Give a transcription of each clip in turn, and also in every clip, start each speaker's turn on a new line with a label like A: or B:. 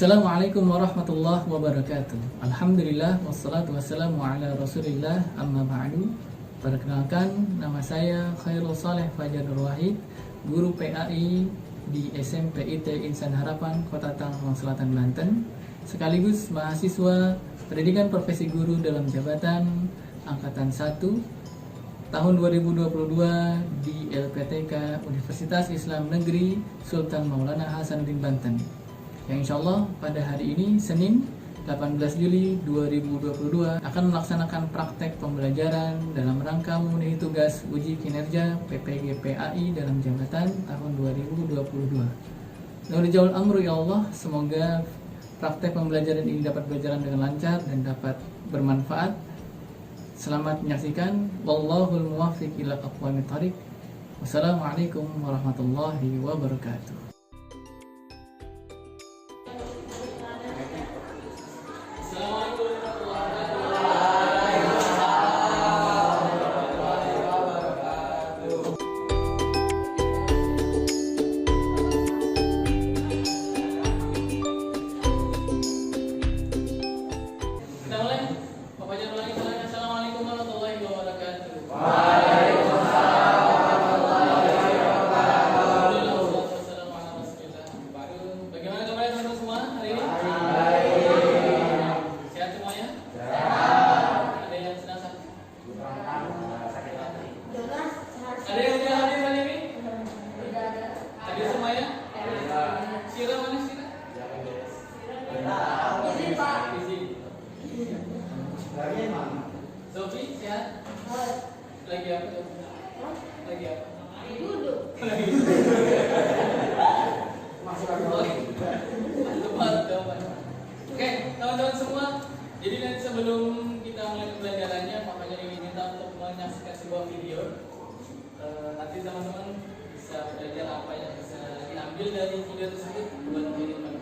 A: Assalamualaikum warahmatullahi wabarakatuh. Alhamdulillah wassalatu wassalamu ala Rasulillah amma ba'du. Perkenalkan, nama saya Khairul Saleh Fajar Nur Wahid, guru PAI di SMP IT Insan Harapan, Kota Tangerang Selatan, Banten, sekaligus mahasiswa Pendidikan Profesi Guru dalam Jabatan Angkatan 1 tahun 2022 di LPTK Universitas Islam Negeri Sultan Maulana Hasanuddin Banten. Yang insya Allah pada hari ini Senin 18 Juli 2022 akan melaksanakan praktek pembelajaran dalam rangka memenuhi tugas uji kinerja PPG PAI dalam jabatan tahun 2022. Nurjaul amru ya Allah, semoga praktek pembelajaran ini dapat berjalan dengan lancar dan dapat bermanfaat. Selamat menyaksikan. Wallahul muwaffiq ila aqwamit thariq. Wassalamualaikum warahmatullahi wabarakatuh. Sofi sehat? Lagi apa? Lagi apa? Duduk. Oke, teman-teman semua. Jadi nanti sebelum kita mulai pembelajarannya, makanya diminta untuk menyaksikan sebuah video. Nanti teman-teman bisa belajar apa yang bisa diambil dari video tersebut buat menjadi manfaat.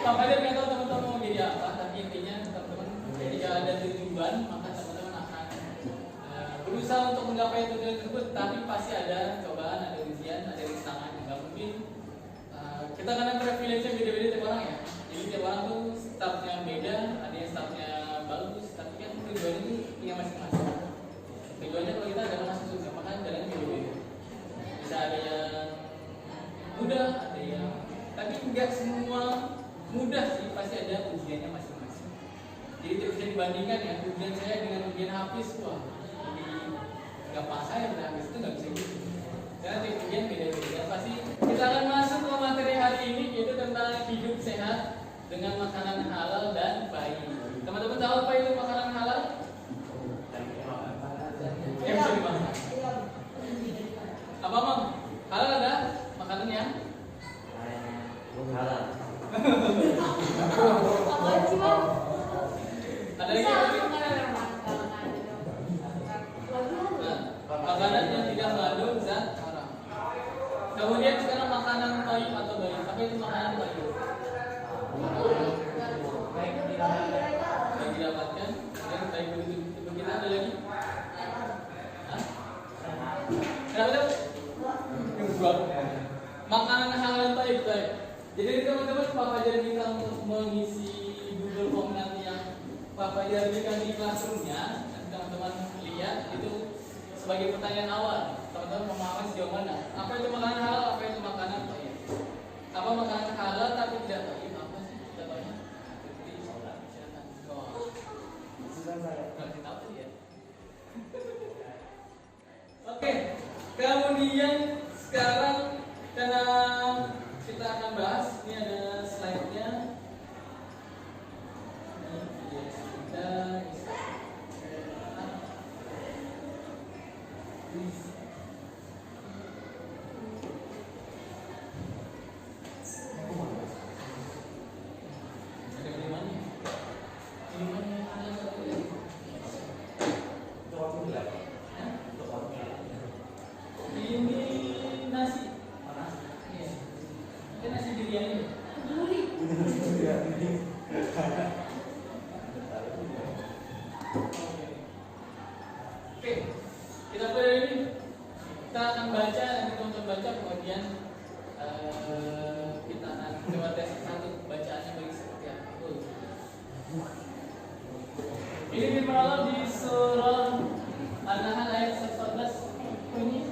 A: Pak Fajar nggak tahu teman-teman mau jadi apa, tapi intinya teman-teman ketika ada tujuan maka teman-teman akan berusaha untuk menggapai tujuan tersebut. Tapi pasti ada cobaan, ada ujian, ada rintangan. Nggak mungkin kita kadang privilege-nya beda-beda tiap orang ya. Jadi tiap orang tuh startnya beda, ada yang startnya bagus, tapi kan tujuan itu punya masing-masing. Tujuannya kalau kita adalah masuk surga, maka jalannya beda-beda. Bisa ada yang mudah, ada yang tapi nggak semua mudah sih, pasti ada ujiannya masing-masing. Jadi tidak bisa dibandingkan ya ujian saya dengan ujian Hafiz, wah lebih gampang saya dan Hafiz itu nggak bisa gitu. Karena tiap ujian beda-beda. Pasti kita akan masuk ke materi hari ini, yaitu tentang hidup sehat dengan makanan halal dan baik. Teman-teman tahu apa itu makanan halal? Yang bisa dimakan. Apa Mam? Halal ada makanan yang halal. Ada lagi makanan yang tidak mengandung zat haram. Kemudian sekarang makanan thayyib atau baik. Apa itu Pak Fajar minta untuk mengisi Google Form nanti yang Pak Fajar berikan di classroomnya, nanti teman-teman lihat itu sebagai pertanyaan awal. Teman-teman memahami sejauh mana? Apa itu makanan halal? Apa itu makanan thayyib? Apa makanan halal tapi tidak thayyib? Apa sih? Contohnya? Seperti sholat, silakan. Nggak tahu sih ya. Oke, kemudian sekarang karena kita akan bahas, ini ada slide-nya. Ini dimalam di surah An-Nahl ayat 14 bunyi.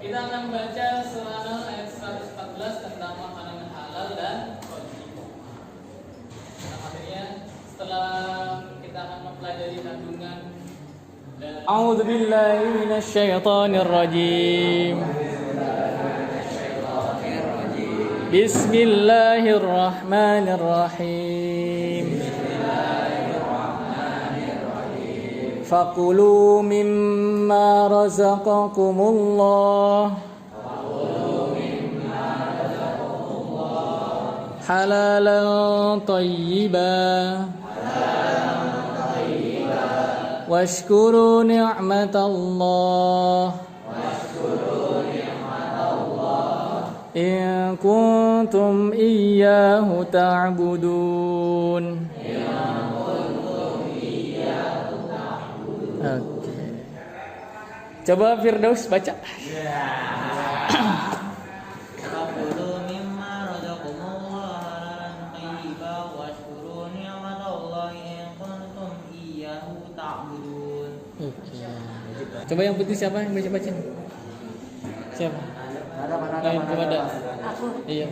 A: Kita akan baca surah An-Nahl ayat 114 tentang makanan halal dan thayyib. Nah, akhirnya setelah kita akan mempelajari kandungan dan A'udzu billahi minasyaitonir rajim. Bismillahirrahmanirrahim. Fakulu mimma razaqakumullah halalan thayyiban washkuru ni'matallah in kuntum iyyahu ta'budun. Oke. Coba Firdaus baca.
B: Fakulu mimma razaqakumullah halalan thayyiban washkuru ni'matallahi in kuntum iyyahu ta'budun.
A: Oke. Coba yang putih siapa yang baca-baca? Siapa? Lain kepada
C: Aku.
A: iya.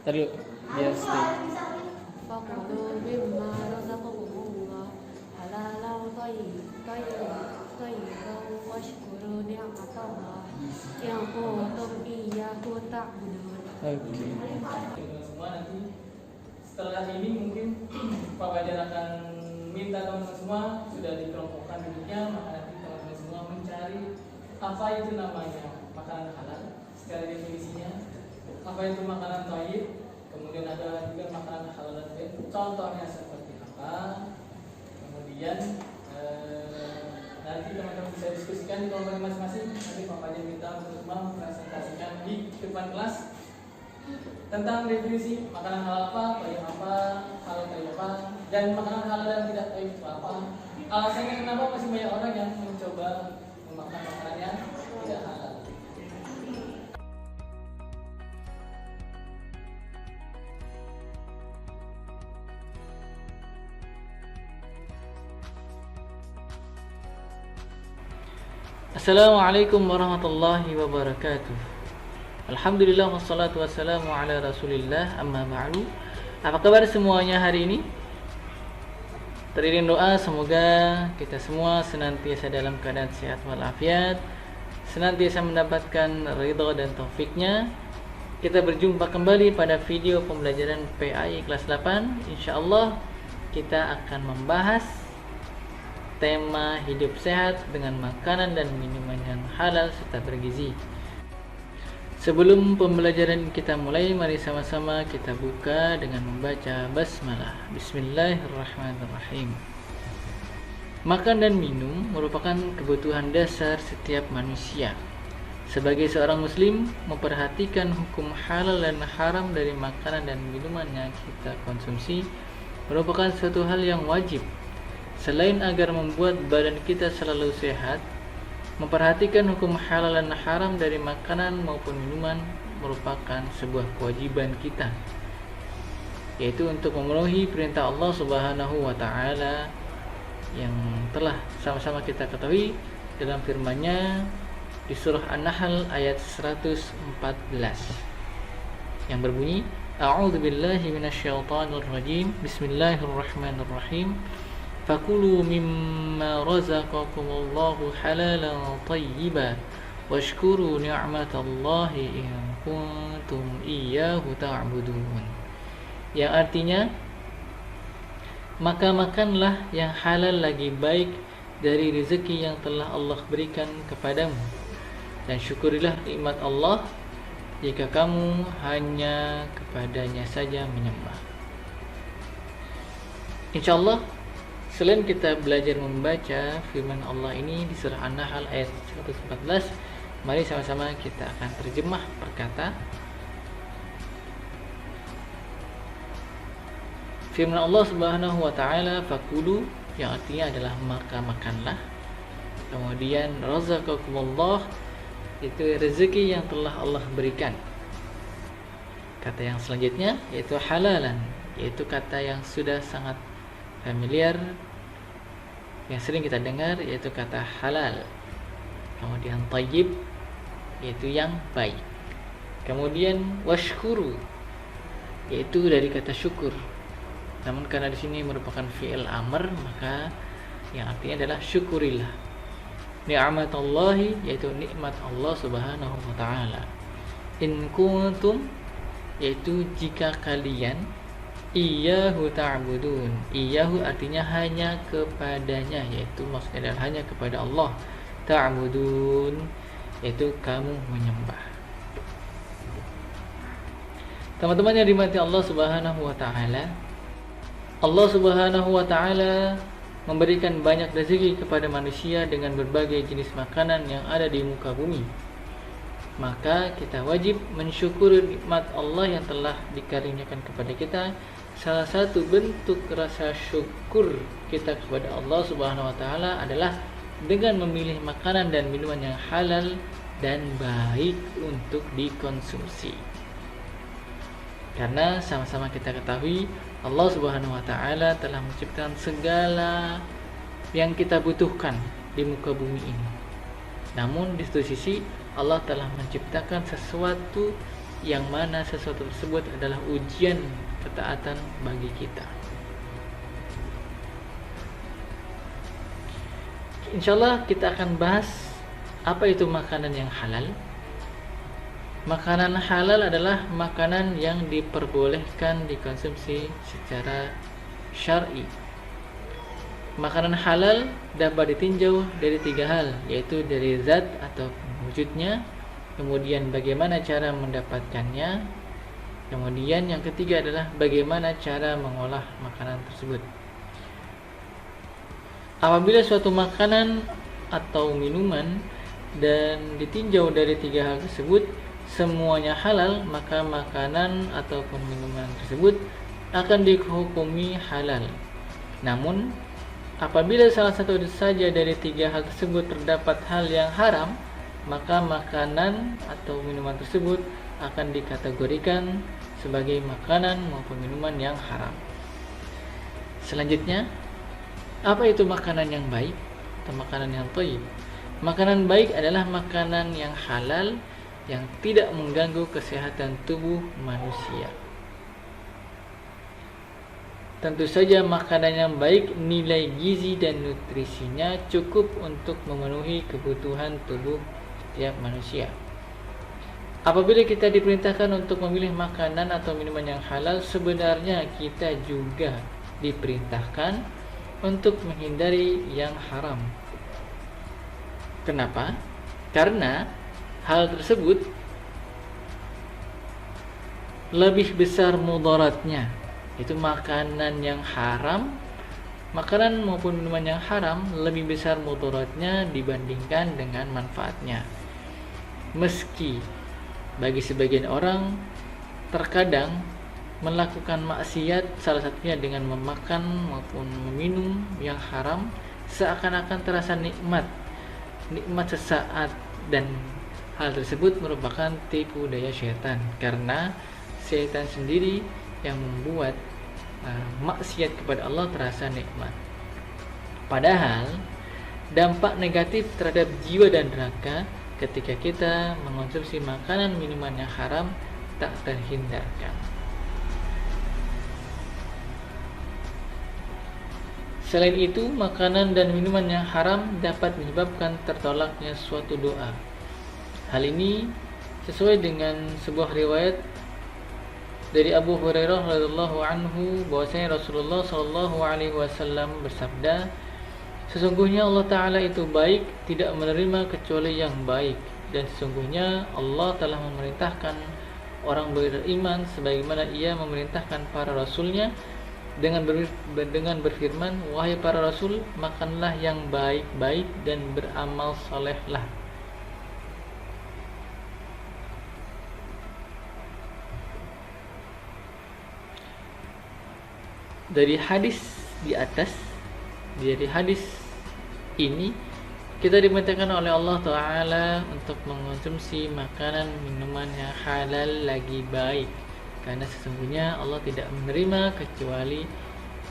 A: Taruh biar stay.
C: Fakulu mimma razaqakumullah halalan thayyiban washkuru ni'matallah in kuntum iyyahu ta'budun.
A: Oke. Semua nanti setelah ini mungkin Pak Fajar akan minta teman-teman semua sudah dikelompokkan duduknya, maka nanti teman-teman semua mencari apa itu namanya makanan halal secara definisinya, apa itu makanan thayyib, kemudian ada juga makanan halal dan thayyib, contohnya seperti apa, kemudian nanti teman-teman bisa diskusikan di kelompok masing-masing. Nanti Pak Fajar minta untuk mempresentasikan di depan kelas tentang definisi makanan halal apa, thayyib apa, halal thayyib apa, dan makanan halal dan tidak thayyib itu apa. Alasannya kenapa masih banyak orang yang mencoba memakan makanan yang tidak halal. Assalamualaikum warahmatullahi wabarakatuh. Alhamdulillah wassalatu wassalamu ala rasulillah amma ba'du. Apa kabar semuanya hari ini? Teriring doa semoga kita semua senantiasa dalam keadaan sehat walafiat, senantiasa mendapatkan ridha dan taufiknya. Kita berjumpa kembali pada video pembelajaran PAI kelas 8. Insyaallah kita akan membahas tema hidup sehat dengan makanan dan minuman yang halal serta bergizi. Sebelum pembelajaran kita mulai, mari sama-sama kita buka dengan membaca basmalah. Bismillahirrahmanirrahim. Makan dan minum merupakan kebutuhan dasar setiap manusia. Sebagai seorang muslim, memperhatikan hukum halal dan haram dari makanan dan minuman yang kita konsumsi merupakan suatu hal yang wajib. Selain agar membuat badan kita selalu sehat, memperhatikan hukum halal dan haram dari makanan maupun minuman merupakan sebuah kewajiban kita, yaitu untuk memenuhi perintah Allah Subhanahu wa taala yang telah sama-sama kita ketahui dalam firman-Nya di surah An-Nahl ayat 114 yang berbunyi, A'udzu billahi minasyaitonir rajim. Bismillahirrahmanirrahim. Fakulu mimma razaqakumullahu halalan thayyiban washkuru ni'matallahi in kuntum iyyahu ta'budun. Yang artinya, maka makanlah yang halal lagi baik dari rezeki yang telah Allah berikan kepadamu, dan syukurilah nikmat Allah jika kamu hanya kepadanya saja menyembah. InsyaAllah, selain kita belajar membaca firman Allah ini di surah An-Nahl ayat 114, mari sama-sama kita akan terjemah perkata. Firman Allah Subhanahu wa taala, fakulu, yang artinya adalah maka makanlah. Kemudian razaqakumullah, itu rezeki yang telah Allah berikan. Kata yang selanjutnya yaitu halalan, yaitu kata yang sudah sangat familiar, yang sering kita dengar, yaitu kata halal. Kemudian thayyib, yaitu yang baik. Kemudian washkuru, yaitu dari kata syukur. Namun karena di sini merupakan fi'il amr, maka yang artinya adalah syukurilah. Ni'matallahi, yaitu nikmat Allah Subhanahu wa taala. In kuntum, yaitu jika kalian, iyyahu ta'budun. Iyyahu artinya hanya kepadanya, yaitu maksudnya adalah hanya kepada Allah. Ta'budun, yaitu kamu menyembah. Teman-teman yang dirahmati Allah Subhanahu wa taala, Allah Subhanahu wa taala memberikan banyak rezeki kepada manusia dengan berbagai jenis makanan yang ada di muka bumi. Maka kita wajib mensyukuri nikmat Allah yang telah dikaruniakan kepada kita. Salah satu bentuk rasa syukur kita kepada Allah Subhanahu wa taala adalah dengan memilih makanan dan minuman yang halal dan baik untuk dikonsumsi. Karena sama-sama kita ketahui Allah Subhanahu wa taala telah menciptakan segala yang kita butuhkan di muka bumi ini. Namun di satu sisi Allah telah menciptakan sesuatu yang mana sesuatu tersebut adalah ujian ketaatan bagi kita. Insyaallah kita akan bahas apa itu makanan yang halal. Makanan halal adalah makanan yang diperbolehkan dikonsumsi secara syar'i. Makanan halal dapat ditinjau dari 3 hal, yaitu dari zat atau wujudnya, kemudian bagaimana cara mendapatkannya, kemudian yang ketiga adalah bagaimana cara mengolah makanan tersebut. Apabila suatu makanan atau minuman dan ditinjau dari 3 hal tersebut semuanya halal, maka makanan ataupun minuman tersebut akan dihukumi halal. Namun apabila salah satu saja dari 3 hal tersebut terdapat hal yang haram, maka makanan atau minuman tersebut akan dikategorikan sebagai makanan maupun minuman yang haram. Selanjutnya, apa itu makanan yang baik atau makanan yang thayyib? Makanan baik adalah makanan yang halal yang tidak mengganggu kesehatan tubuh manusia. Tentu saja makanan yang baik nilai gizi dan nutrisinya cukup untuk memenuhi kebutuhan tubuh setiap manusia. Apabila kita diperintahkan untuk memilih makanan atau minuman yang halal, sebenarnya kita juga diperintahkan untuk menghindari yang haram. Kenapa? Karena hal tersebut lebih besar mudaratnya. Itu makanan yang haram, makanan maupun minuman yang haram lebih besar mudaratnya dibandingkan dengan manfaatnya. Meski bagi sebagian orang terkadang melakukan maksiat, salah satunya dengan memakan maupun meminum yang haram, seakan-akan terasa nikmat sesaat dan hal tersebut merupakan tipu daya syaitan, karena syaitan sendiri yang membuat maksiat kepada Allah terasa nikmat. Padahal dampak negatif terhadap jiwa dan raga ketika kita mengonsumsi makanan minuman yang haram tak terhindarkan. Selain itu, makanan dan minuman yang haram dapat menyebabkan tertolaknya suatu doa. Hal ini sesuai dengan sebuah riwayat dari Abu Hurairah radhiyallahu anhu bahwasanya Rasulullah sallallahu alaihi wasallam bersabda, sesungguhnya Allah Ta'ala itu baik, tidak menerima kecuali yang baik, dan sesungguhnya Allah telah memerintahkan orang beriman sebagaimana Ia memerintahkan para rasulnya dengan berfirman, wahai para rasul, makanlah yang baik-baik dan beramal solehlah. Dari hadis di atas, dari hadis ini kita dimintakan oleh Allah Ta'ala untuk mengonsumsi makanan minuman yang halal lagi baik, karena sesungguhnya Allah tidak menerima kecuali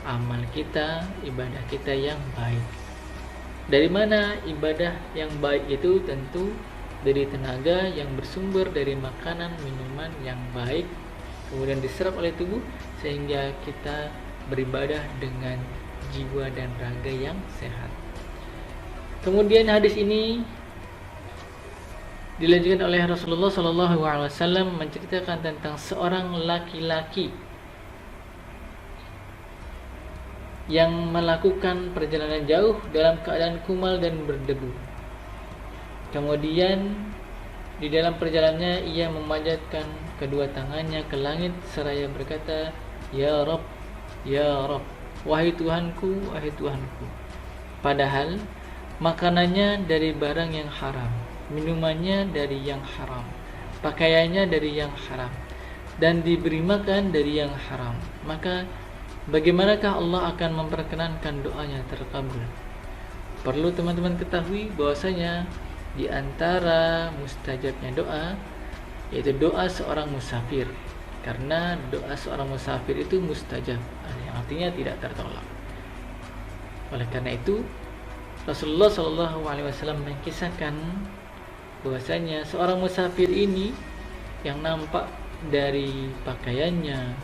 A: amal kita, ibadah kita yang baik. Dari mana ibadah yang baik itu? Tentu dari tenaga yang bersumber dari makanan minuman yang baik, kemudian diserap oleh tubuh sehingga kita beribadah dengan jiwa dan raga yang sehat. Kemudian hadis ini dilanjutkan oleh Rasulullah SAW menceritakan tentang seorang laki-laki yang melakukan perjalanan jauh dalam keadaan kumal dan berdebu. Kemudian di dalam perjalanannya ia memanjatkan kedua tangannya ke langit seraya berkata, Ya Rabb, Ya Rabb, wahai Tuhanku, wahai Tuhanku. Padahal makanannya dari barang yang haram, minumannya dari yang haram, pakaiannya dari yang haram, dan diberi makan dari yang haram. Maka bagaimanakah Allah akan memperkenankan doanya terkabul? Perlu teman-teman ketahui bahwasanya di antara mustajabnya doa yaitu doa seorang musafir, karena doa seorang musafir itu mustajab, yang artinya tidak tertolak. Oleh karena itu Rasulullah SAW mengisahkan bahwasanya seorang musafir ini yang nampak dari pakaiannya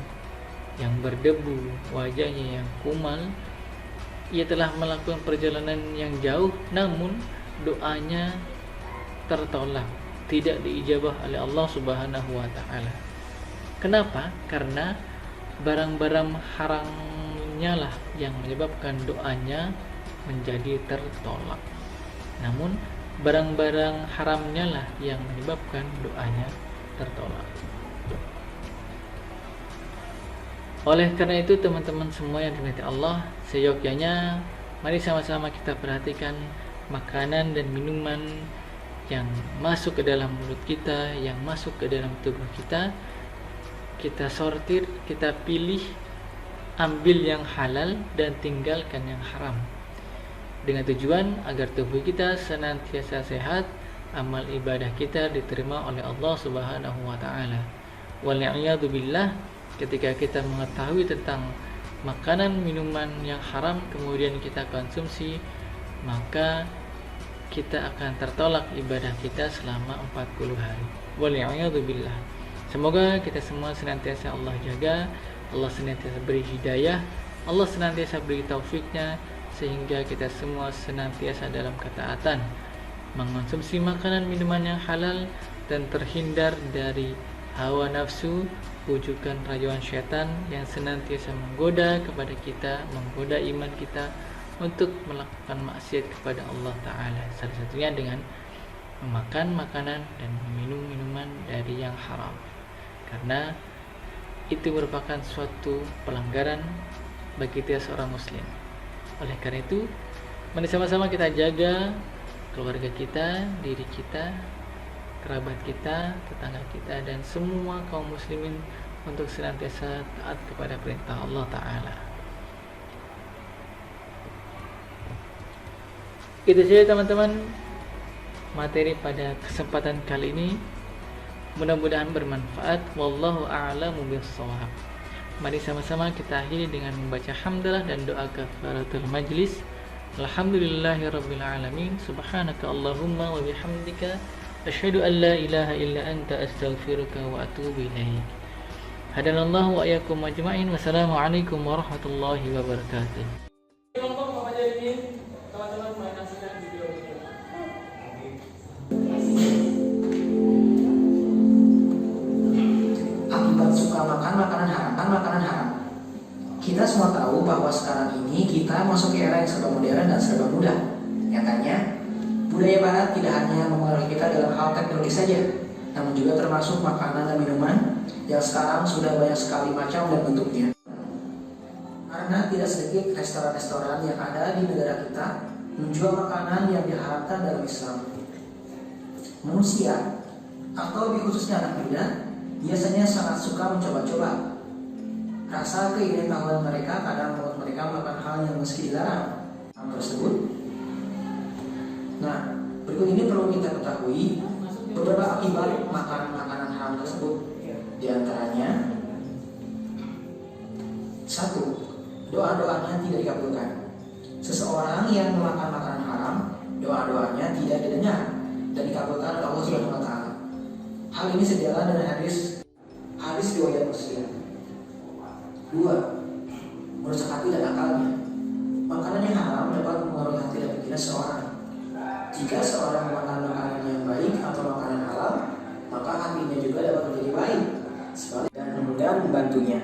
A: yang berdebu, wajahnya yang kumal, ia telah melakukan perjalanan yang jauh, namun doanya tertolak, tidak diijabah oleh Allah Subhanahu wa Ta'ala. Kenapa? Karena barang-barang haramnya lah yang menyebabkan doanya menjadi tertolak. Namun barang-barang haramnya lah yang menyebabkan doanya tertolak. Oleh karena itu teman-teman semua yang dirahmati Allah, seyogyanya mari sama-sama kita perhatikan makanan dan minuman yang masuk ke dalam mulut kita, yang masuk ke dalam tubuh kita. Kita sortir, kita pilih, ambil yang halal dan tinggalkan yang haram, dengan tujuan agar tubuh kita senantiasa sehat, amal ibadah kita diterima oleh Allah Subhanahu wa Ta'ala. Wal'iyadu billah, ketika kita mengetahui tentang makanan minuman yang haram kemudian kita konsumsi, maka kita akan tertolak ibadah kita selama 40 hari. Wal'iyadu billah. Semoga kita semua senantiasa Allah jaga, Allah senantiasa beri hidayah, Allah senantiasa beri taufiknya, sehingga kita semua senantiasa dalam ketaatan, mengonsumsi makanan minuman yang halal dan terhindar dari hawa nafsu, bujukan rayuan syaitan yang senantiasa menggoda kepada kita, menggoda iman kita untuk melakukan maksiat kepada Allah Ta'ala, salah satunya dengan memakan makanan dan meminum minuman dari yang haram, karena itu merupakan suatu pelanggaran bagi tiap seorang muslim. Oleh karena itu, mari sama-sama kita jaga keluarga kita, diri kita, kerabat kita, tetangga kita, dan semua kaum muslimin untuk senantiasa taat kepada perintah Allah Ta'ala. Itu saja teman-teman materi pada kesempatan kali ini. Mudah-mudahan bermanfaat. Wallahu a'lamu bishawab. Mari sama-sama kita akhiri dengan membaca hamdalah dan doa kafaratul majlis. Alhamdulillahirabbil alamin. Subhanaka Allahumma wa bihamdika asyhadu an la ilaha illa anta astaghfiruka wa atubu ilaik. Hadanallahu wa iyyakum ajma'in. Wassalamualaikum warahmatullahi wabarakatuh. Kelompok Bapak Jadiin, teman-teman menyaksikan video ini.
D: Akibat suka makan makanan haram. Kita semua tahu bahwa sekarang ini kita masuk ke era yang serba modern dan serba mudah. Nyatanya, budaya barat tidak hanya mempengaruhi kita dalam hal teknologi saja, namun juga termasuk makanan dan minuman yang sekarang sudah banyak sekali macam dan bentuknya. Karena tidak sedikit restoran-restoran yang ada di negara kita menjual makanan yang diharamkan dalam Islam. Manusia, atau lebih khususnya anak muda, biasanya sangat suka mencoba-coba. Rasa keingintahuan mereka kadang membuat mereka melakukan hal yang meski dilarang. Hal tersebut. Nah, berikut ini perlu kita ketahui beberapa akibat makan makanan haram tersebut. Di antaranya, 1. Doa-doanya tidak dikabulkan. Seseorang yang memakan makanan haram, doa-doanya tidak didengar dan dikabulkan oleh Allah Subhanahu wa taala. Hal ini sejalan dengan hadis riwayat Muslim. 2. Merusak hati dan akalnya. Makanan yang haram dapat mempengaruhi hati dan pikiran seseorang. Jika seorang memakan makanan yang baik atau makanan halal, maka hatinya juga dapat menjadi baik dan kemudian membantunya.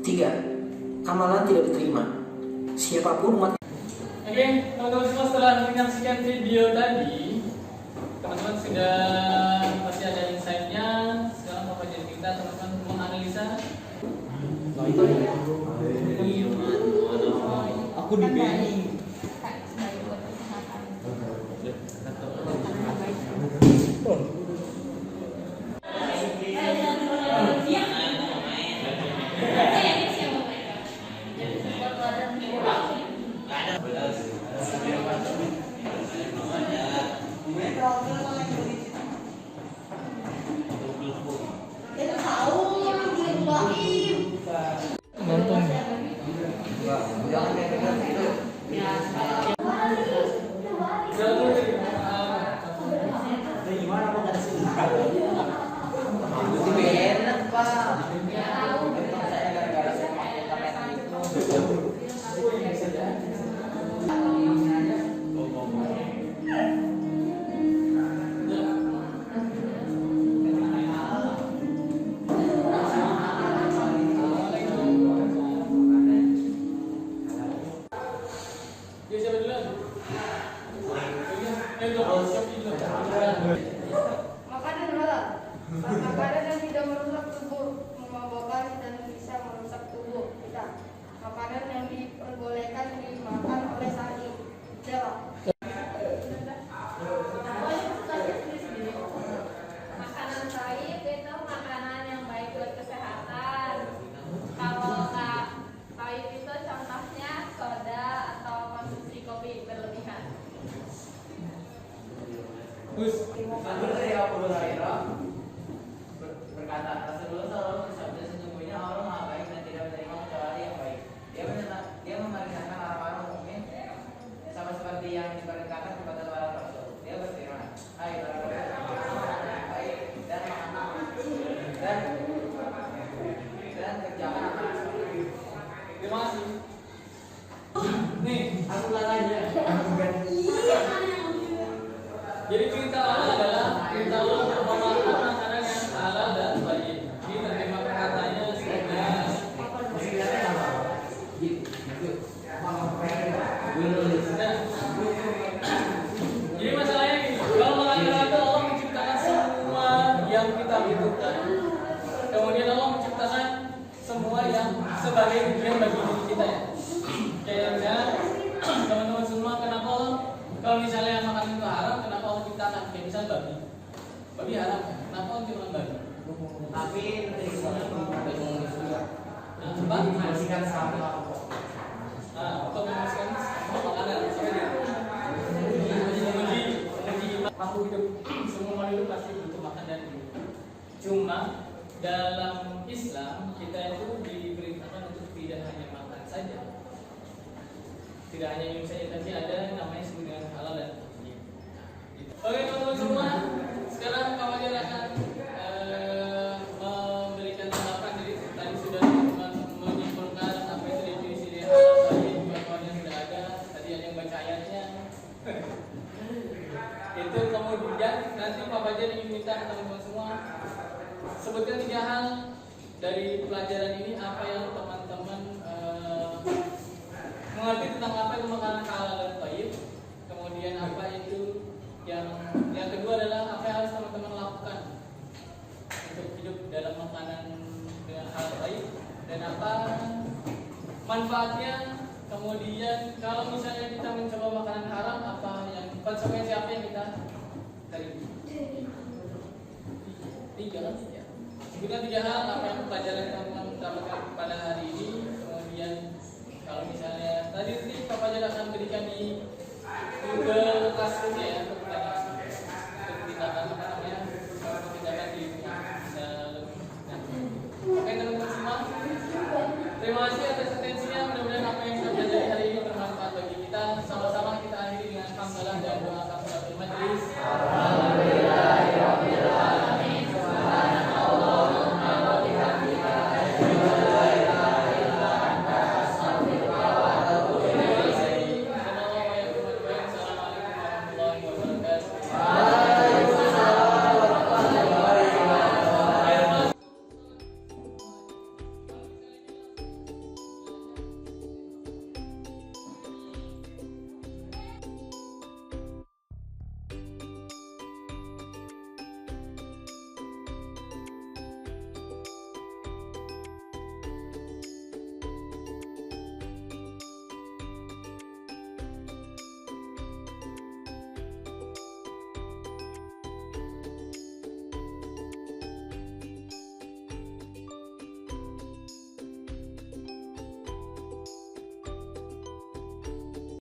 D: 3. Amalan tidak diterima. Siapapun umat.
A: Oke, teman-teman semua, setelah menyaksikan video tadi, teman-teman sudah pasti ada insight-nya. Sekarang Bapak jadi kita teman-teman menganalisa. Aku di BNI.
C: Makanan halal. Makanan yang tidak merusak tubuh, memabukkan dan bisa merusak tubuh kita. Makanan yang diperbolehkan dimakan oleh sahih. Jawab.
E: Makanan sahih itu makanan yang baik buat kesehatan. Kalau nggak sahih itu contohnya soda atau konsumsi kopi berlebihan.
B: Dari Abu Hurairah berkata, Rasulullah SAW bersabda, sesungguhnya Allah Maha Baik dan tidak menerima kecuali yang baik. Dia memerintahkan orang-orang mukmin sama seperti yang diperintahkan kepada para rasul. Dia berfirman, hai para rasul, baik dan kerjakan apa?
A: Terima kasih. Nih, aku aja. Jadi perintah Allah adalah perintah Allah untuk memakan makanan yang halal dan baik. Ini menerima perkataannya sebagai. Jadi masalahnya gini, kalau makanan halal itu Allah menciptakan semua yang kita butuhkan. Kemudian Allah menciptakan semua yang sebagai tujuan bagi diri kita ya. Kayak misalnya teman-teman semua, kenapa Allah kalau misalnya makanan itu haram, kenapa Allah ciptakan? Kayak misalnya babi haram, kenapa Allah ciptakan babi?
B: Tapi
A: Nah, sebab
B: membersihkan sampah.
A: untuk membersihkan sampah tidak hanya ini saja, tapi ada namanya disebut dengan halal dan thayyib. Oke teman-teman semua, sekarang Pak Fajar akan memberikan tanggapan. Jadi tadi sudah menyimpulkan apa itu definisi dari halal thayyib, bahwa sudah ada. Tadi ada yang baca ayatnya. Itu kemudian nanti Pak Fajar ingin minta teman-teman semua sebutkan 3 hal dari pelajaran ini, apa yang teman-teman mengerti tentang apa itu makanan halal dan thayyib. Kemudian apa itu yang kedua adalah apa yang harus teman-teman lakukan untuk hidup dalam makanan dengan halal thayyib, dan apa manfaatnya. Kemudian kalau misalnya kita mencoba makanan haram, apa yang konsekuensi apa yang kita terima. 3 kan ya. Sebutkan 3 hal apa yang pelajaran teman-teman dapatkan pada hari ini. Kemudian kalau misalnya tadi Pak Fajar akan berikan di Google Classroom ya untuk tindakan apa namanya, tindakan di bisa lebih. Oke teman-teman semua, terima kasih.